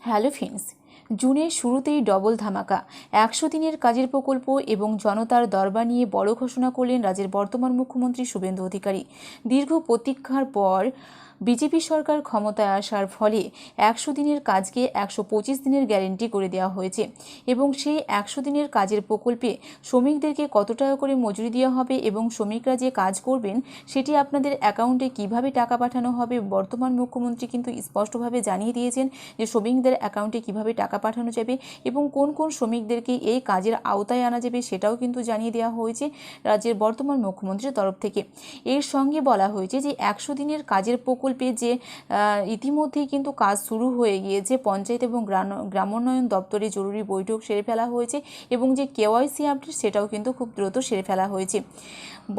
Hello friends, জুনের শুরুতেই double ধামাকা 100 দিনের কাজের প্রকল্প এবং জনতার দরবার নিয়ে বড় ঘোষণা করলেন রাজ্যের বর্তমান মুখ্যমন্ত্রী শুভেন্দু অধিকারী। দীর্ঘ প্রতীক্ষার পর বিজেপি সরকার ক্ষমতায় আসার ফলে 100 দিনের কাজকে 125 দিনের গ্যারেন্টি করে দেওয়া হয়েছে এবং সেই 100 দিনের কাজের প্রকল্পে শ্রমিকদেরকে কত টাকা করে মজুরি দেওয়া হবে এবং শ্রমিকরা যে কাজ করবেন সেটি আপনাদের অ্যাকাউন্টে কিভাবে টাকা পাঠানো হবে। বর্তমান মুখ্যমন্ত্রী কিন্তু স্পষ্টভাবে জানিয়ে দিয়েছেন যে শ্রমিকদের অ্যাকাউন্টে কিভাবে টাকা পাঠানো যাবে এবং কোন কোন শ্রমিকদেরকে এই কাজের আওতায় আনা যাবে সেটাও কিন্তু জানিয়ে দেওয়া হয়েছে রাজ্যের বর্তমান মুখ্যমন্ত্রীর তরফ থেকে। এর সঙ্গে বলা হয়েছে যে 100 দিনের কাজের প্রকল্পে যে ইতিমধ্যেই কিন্তু কাজ শুরু হয়ে গিয়েছে, পঞ্চায়েত এবং গ্রামোন্নয়ন দপ্তরে জরুরি বৈঠক সেরে ফেলা হয়েছে এবং যে কেওয়াইসি আপডেট সেটাও কিন্তু খুব দ্রুত সেরে ফেলা হয়েছে।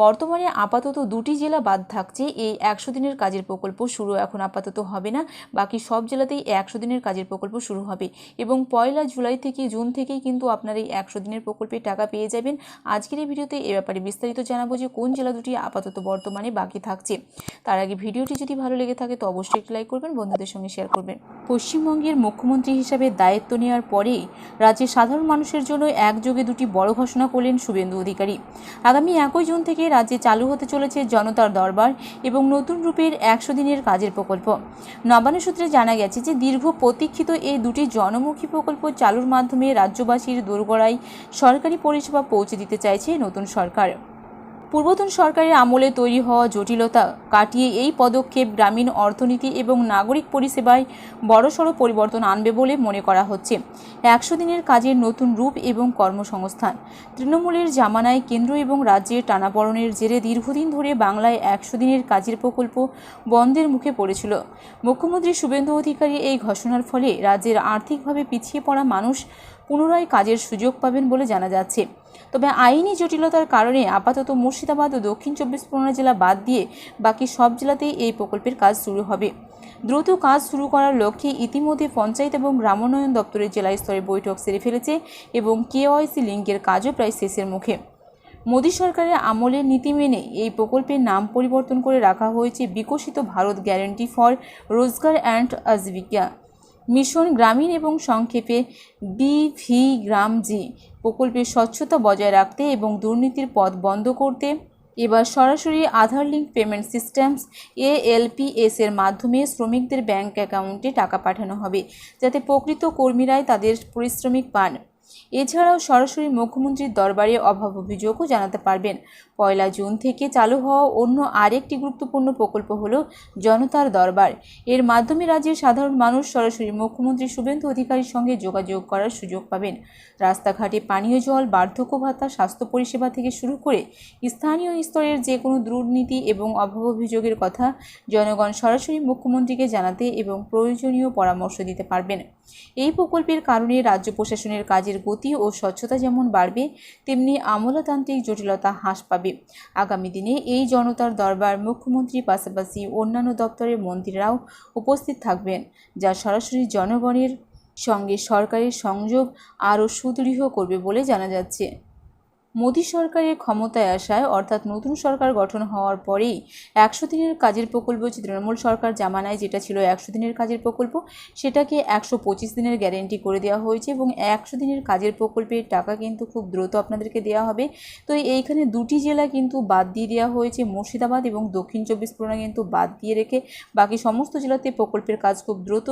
বর্তমানে আপাতত 2টি জেলা বাদ থাকছে। এই 100 দিনের কাজের প্রকল্প শুরু এখন আপাতত হবে না, বাকি সব জেলাতেই 100 দিনের কাজের প্রকল্প শুরু হবে এবং 1 জুলাই থেকে জুন থেকেই কিন্তু আপনার এই 100 দিনের প্রকল্পে টাকা পেয়ে যাবেন। আজকের এই ভিডিওতে এ ব্যাপারে বিস্তারিত জানাবো যে কোন জেলা দুটি আপাতত বর্তমানে বাকি থাকছে। তার আগে ভিডিওটি যদি ভালো লেগে থাকে তো অবশ্যই একটি লাইক করবেন, বন্ধুদের সঙ্গে শেয়ার করবেন। পশ্চিমবঙ্গের মুখ্যমন্ত্রী হিসাবে দায়িত্ব নেওয়ার পরেই রাজ্যের সাধারণ মানুষের জন্য একযোগে দুটি বড় ঘোষণা করলেন শুভেন্দু অধিকারী। আগামী 1 জুন থেকে রাজ্যে চালু হতে চলেছে জনতার দরবার এবং নতুন রূপের 100 দিনের কাজের প্রকল্প। নবান্ন সূত্রে জানা গেছে যে দীর্ঘ প্রতীক্ষিত এই দুটি জনমুখী প্রকল্প চালুর মাধ্যমে রাজ্যবাসীর দোরগোড়ায় সরকারি পরিষেবা পৌঁছে দিতে চাইছে নতুন সরকার। পূর্বতন সরকারের আমলে তৈরি হওয়া জটিলতা কাটিয়ে এই পদক্ষেপ গ্রামীণ অর্থনীতি এবং নাগরিক পরিষেবায় বড়সড় পরিবর্তন আনবে বলে মনে করা হচ্ছে। 100 দিনের কাজের নতুন রূপ এবং কর্মসংস্থান। তৃণমূলের জামানায় কেন্দ্র এবং রাজ্যের টানাপড়েনের জেরে দীর্ঘদিন ধরে বাংলায় 100 দিনের কাজের প্রকল্প বন্ধের মুখে পড়েছিল। মুখ্যমন্ত্রী শুভেন্দু অধিকারী এই ঘোষণার ফলে রাজ্যের আর্থিকভাবে পিছিয়ে পড়া মানুষ পুনরায় কাজের সুযোগ পাবেন বলে জানা যাচ্ছে। তবে আইনি জটিলতার কারণে আপাতত মুর্শিদাবাদ ও দক্ষিণ 24 পরগনা জেলা বাদ দিয়ে বাকি সব জেলাতেই এই প্রকল্পের কাজ শুরু হবে। দ্রুত কাজ শুরু করার লক্ষ্যে ইতিমধ্যে পঞ্চায়েত এবং গ্রামোন্নয়ন দপ্তরের জেলা স্তরে বৈঠক সেরে ফেলেছে এবং কেওয়াইসি লিঙ্কের কাজও প্রায় শেষের মুখে। মোদী সরকারের আমলের নীতি মেনে এই প্রকল্পের নাম পরিবর্তন করে রাখা হয়েছে বিকশিত ভারত গ্যারান্টি ফর রোজগার অ্যান্ড আজীবিকা মিশন গ্রামীণ এবং সংক্ষেপে BVGramজি। প্রকল্পের স্বচ্ছতা বজায় রাখতে এবং দুর্নীতির পথ বন্ধ করতে এবার সরাসরি আধার লিঙ্ক পেমেন্ট সিস্টেমস ALPS এর মাধ্যমে শ্রমিকদের ব্যাংক অ্যাকাউন্টে টাকা পাঠানো হবে, যাতে প্রকৃত কর্মীরাই তাদের পারিশ্রমিক পান। এছাড়াও সরাসরি মুখ্যমন্ত্রীর দরবারে অভাব অভিযোগও জানাতে পারবেন। 1 জুন থেকে চালু হওয়া অন্য আরেকটি গুরুত্বপূর্ণ প্রকল্প হল জনতার দরবার। এর মাধ্যমে রাজ্যের সাধারণ মানুষ সরাসরি মুখ্যমন্ত্রী শুভেন্দু অধিকারীর সঙ্গে যোগাযোগ করার সুযোগ পাবেন। রাস্তাঘাটে পানীয় জল, বার্ধক্য ভাতা, স্বাস্থ্য পরিষেবা থেকে শুরু করে স্থানীয় স্তরের যে কোনো দুর্নীতি এবং অভাব অভিযোগের কথা জনগণ সরাসরি মুখ্যমন্ত্রীকে জানাতে এবং প্রয়োজনীয় পরামর্শ দিতে পারবেন। এই প্রকল্পের কারণে রাজ্য প্রশাসনের কাজের গতি ও স্বচ্ছতা যেমন বাড়বে, তেমনি আমলাতান্ত্রিক জটিলতা হ্রাস পাবে। আগামী দিনে এই জনতার দরবার মুখ্যমন্ত্রীর পাশাপাশি অন্যান্য দপ্তরের মন্ত্রীরাও উপস্থিত থাকবেন, যা সরাসরি জনগণের সঙ্গে সরকারের সংযোগ আরও সুদৃঢ় করবে বলে জানা যাচ্ছে। মোদী সরকারের ক্ষমতায় আসায় অর্থাৎ নতুন সরকার গঠন হওয়ার পরেই 100 দিনের কাজের প্রকল্প, তৃণমূল সরকার জামানায় যেটা ছিল 100 দিনের কাজের প্রকল্প, সেটাকে 125 দিনের গ্যারেন্টি করে দেওয়া হয়েছে এবং 100 দিনের কাজের প্রকল্পের টাকা কিন্তু খুব দ্রুত আপনাদেরকে দেওয়া হবে। তো এইখানে 2টি জেলা কিন্তু বাদ দিয়ে দেওয়া হয়েছে, মুর্শিদাবাদ এবং দক্ষিণ 24 পরগনা কিন্তু বাদ দিয়ে রেখে বাকি সমস্ত জেলাতে প্রকল্পের কাজ খুব দ্রুত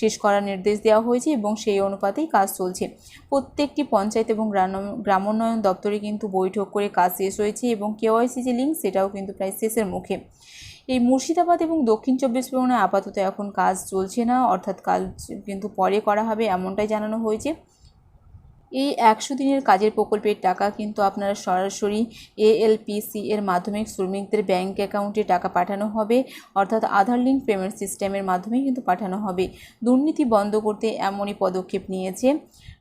শেষ করার নির্দেশ দেওয়া হয়েছে এবং সেই অনুপাতেই কাজ চলছে। প্রত্যেকটি পঞ্চায়েত এবং গ্রামোন্নয়ন দপ্তরে কিন্তু বৈঠক করে কাজ শেষ হয়েছে এবং কেওয়াইসি যে লিঙ্ক সেটাও কিন্তু প্রায় শেষের মুখে। এই মুর্শিদাবাদ এবং দক্ষিণ 24 পরগনায় আপাতত এখন কাজ চলছে না, অর্থাৎ কাজ কিন্তু পরে করা হবে এমনটাই জানানো হয়েছে। এই 100 দিনের কাজের প্রকল্পের টাকা কিন্তু আপনারা সরাসরি ALPC এর মাধ্যমে শ্রমিকদের ব্যাংক অ্যাকাউন্টে টাকা পাঠানো হবে, অর্থাৎ আধার লিঙ্ক পেমেন্ট সিস্টেমের মাধ্যমে কিন্তু পাঠানো হবে। দুর্নীতি বন্ধ করতে এমনই পদক্ষেপ নিয়েছে